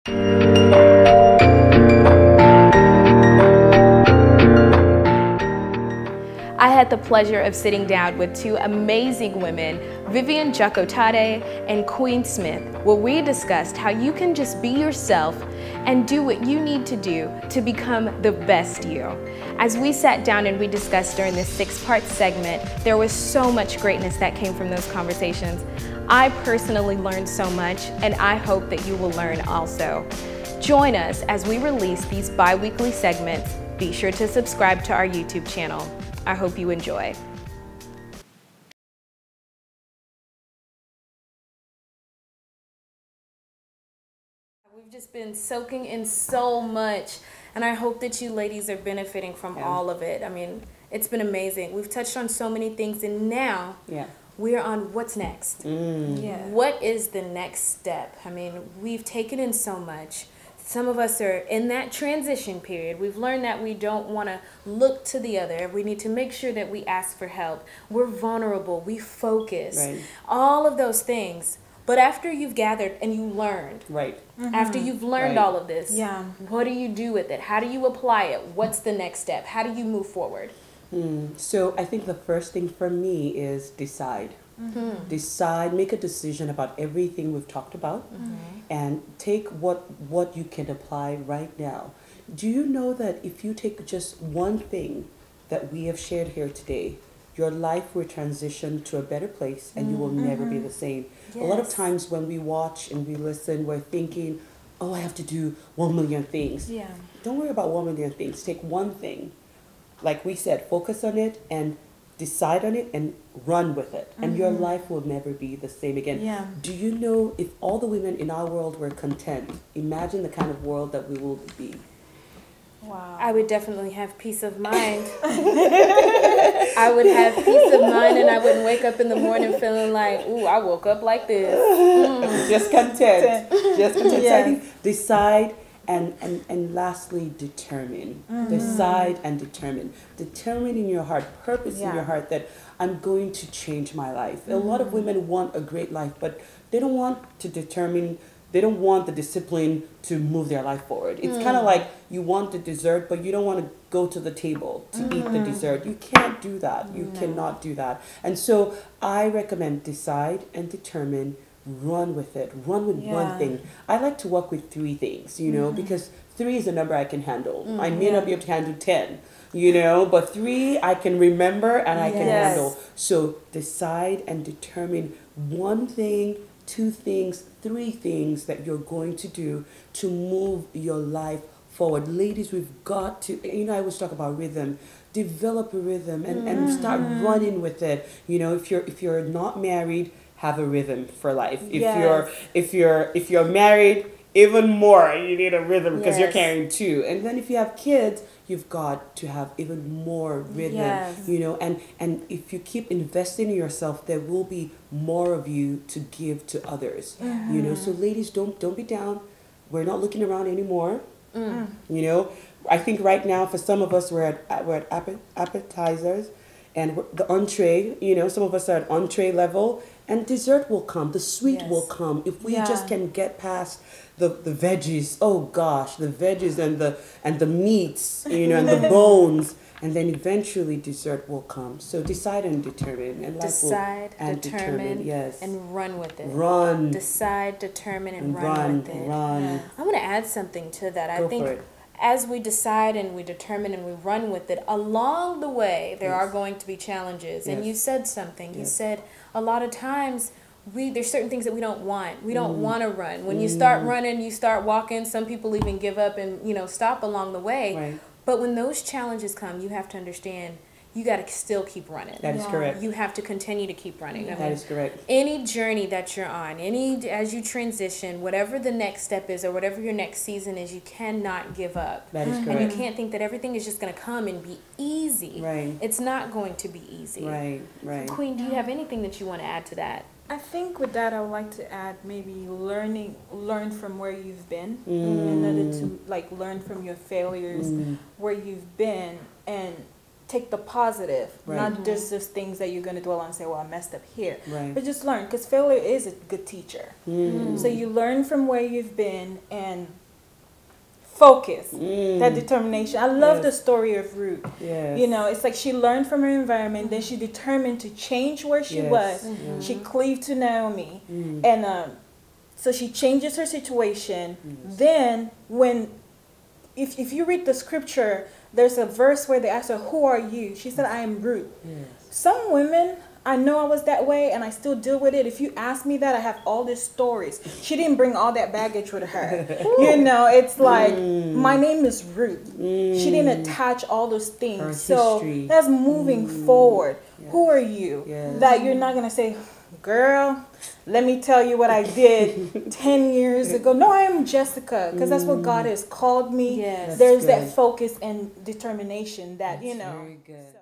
I had the pleasure of sitting down with two amazing women, Vivian Jokotade and Queen Smith, where we discussed how you can just be yourself and do what you need to do to become the best you. As we sat down and we discussed during this 6-part segment, there was so much greatness that came from those conversations. I personally learned so much, and I hope that you will learn also. Join us as we release these bi-weekly segments. Be sure to subscribe to our YouTube channel. I hope you enjoy. We've just been soaking in so much, and I hope that you ladies are benefiting from all of it. I mean, it's been amazing. We've touched on so many things, and now we're on what's next. What is the next step? I mean, we've taken in so much. Some of us are in that transition period. We've learned that we don't want to look to the other. We need to make sure that we ask for help. We're vulnerable. We focus. All of those things. But after you've gathered and you learned, after you've learned all of this, what do you do with it? How do you apply it? What's the next step? How do you move forward? So I think the first thing for me is decide. Decide, make a decision about everything we've talked about, and take what you can apply right now. Do you know that if you take just one thing that we have shared here today, your life will transition to a better place and you will never be the same? A lot of times when we watch and we listen, we're thinking, oh, I have to do 1 million things. Don't worry about 1 million things. Take one thing. Like we said, focus on it and decide on it and run with it, and your life will never be the same again. Do you know, if all the women in our world were content, imagine the kind of world that we will be. Wow. I would definitely have peace of mind. I would have peace of mind, and I wouldn't wake up in the morning feeling like, ooh, I woke up like this. Just content. Just content. So I think decide. And lastly, determine. Decide and determine. Determine in your heart, purpose in your heart that I'm going to change my life. A lot of women want a great life, but they don't want to determine, they don't want the discipline to move their life forward. It's kind of like you want the dessert, but you don't want to go to the table to eat the dessert. You can't do that. You cannot do that. And so I recommend decide and determine. Run with it. Run with one thing. I like to work with 3 things, you know, because 3 is a number I can handle. I may not be able to handle 10, you know, but 3 I can remember and I can handle. So decide and determine 1 thing, 2 things, 3 things that you're going to do to move your life forward. Ladies, we've got to, you know, I always talk about rhythm. Develop a rhythm and start running with it. You know, if you're not married, have a rhythm for life. If you're married, even more you need a rhythm because you're carrying 2. And then if you have kids, you've got to have even more rhythm. You know, and if you keep investing in yourself, there will be more of you to give to others. You know, so ladies, don't be down. We're not looking around anymore. You know, I think right now for some of us we're at appetizers and the entree. You know, some of us are at entree level. And dessert will come, the sweet will come. If we just can get past the veggies, oh gosh, the veggies and the meats, you know, and the bones, and then eventually dessert will come. So decide and determine. And decide, determine, and run with it. Run. Decide, determine, and run with it. Run. I want to add something to that. I think as we decide and we determine and we run with it, along the way there are going to be challenges. And you said something. You said a lot of times there's certain things that we don't want. We don't want to run. When you start running, you start walking. Some people even give up and, you know, stop along the way. But when those challenges come, you have to understand you got to still keep running. That is correct. You have to continue to keep running. I mean, that is correct. Any journey that you're on, as you transition, whatever the next step is or whatever your next season is, you cannot give up. That is correct. And you can't think that everything is just going to come and be easy. It's not going to be easy. Queen, do you have anything that you want to add to that? I think with that, I would like to add maybe learn from where you've been in order to like learn from your failures, where you've been, and take the positive, Right. not just those things that you're going to dwell on and say, well, I messed up here. Right. But just learn, because failure is a good teacher. So you learn from where you've been and focus, that determination. I love the story of Ruth. Yes. You know, it's like she learned from her environment, then she determined to change where she was. She cleaved to Naomi, and so she changes her situation. Then if you read the scripture, there's a verse where they ask her, who are you? She said, I am Ruth. Yes. Some women, I know I was that way and I still deal with it. If you ask me that, I have all these stories. She didn't bring all that baggage with her. You know, it's like, my name is Ruth. She didn't attach all those things. Her So history. that's moving forward. Yes. Who are you? Yes. That you're not going to say, girl, let me tell you what I did 10 years ago. No, I am Jessica, because that's what God has called me. Yes. There's That's that good. focus and determination that, you know. Very good.